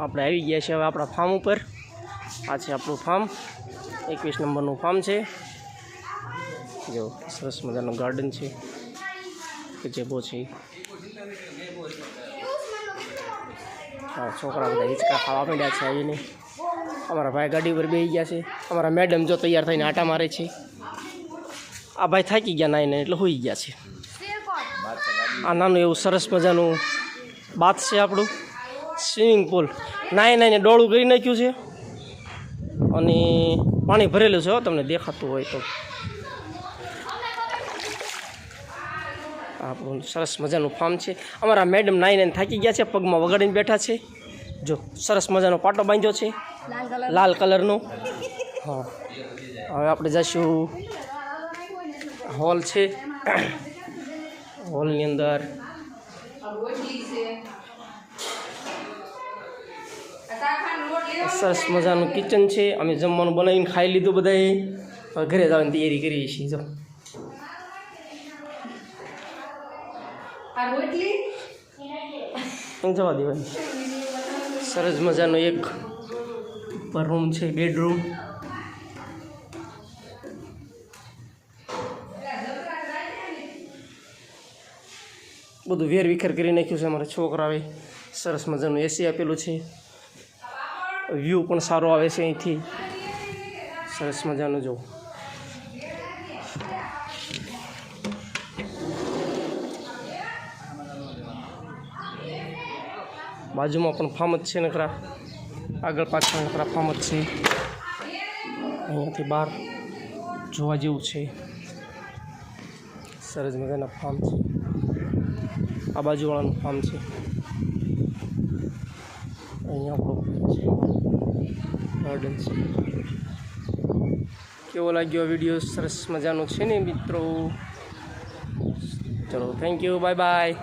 આપણે આવી ગયા છે હવે આપણા ફાર્મ ઉપર। આ છે આપણું ફાર્મ, 21 નંબરનું ફાર્મ છે। જો સરસ મજાનું ગાર્ડન છે, ગજેબો છે। હા, છોકરા બધા હિંચકા ખાવા માંડ્યા છે આવીને। અમારા ભાઈ ગાડી પર બેસી ગયા છે। અમારા મેડમ જો તૈયાર થઈને આટા મારે છે। આ ભાઈ થાકી ગયા નાઈને એટલે હોઈ ગયા છે। આ નાનું એવું સરસ મજાનું બાથ છે આપણું, સ્વિમિંગ પુલ। નાઈને ડોળું કરી નાખ્યું છે અને પાણી ભરેલું છે, તમને દેખાતું હોય તો। આપણું સરસ મજાનું ફાર્મ છે। અમારા મેડમ નાઈને થાકી ગયા છે, પગમાં વગાડીને બેઠા છે। જો સરસ મજાનો પાટો બાંધ્યો છે લાલ કલરનો। હા, હવે આપણે જઈશું હોલ છે, હોલની અંદર સરસ મજાનું કિચન છે। અમે જમવાનું બનાવીને ખાઈ લીધું બધાએ, હવે ઘરે જવાની તૈયારી કરીએ છીએ। જો જવા દેવાની। સરસ મજાનો એક ઉપર રૂમ છે, બેડરૂમ। બધું વેર વિખેર કરી નાખ્યું છે અમારા છોકરાએ। સરસ મજાનું એસી આપેલું છે, વ્યૂ પણ સારો આવે છે અહીંથી, સરસ મજાનું। જો બાજુમાં પણ ફાર્મ જ છે નકરા, આગળ પાછળ નકરા ફાર્મ જ છે। અહીંયાથી બહાર જોવા જેવું છે, સરસ મજાના ફાર્મ છે। આ બાજુવાળાનું ફાર્મ છે, અહીંયા આપણું ગાર્ડન છે। કેવો લાગ્યો વિડીયો? સરસ મજાનો છે ને મિત્રો? ચલો, થેન્ક યુ, બાય બાય।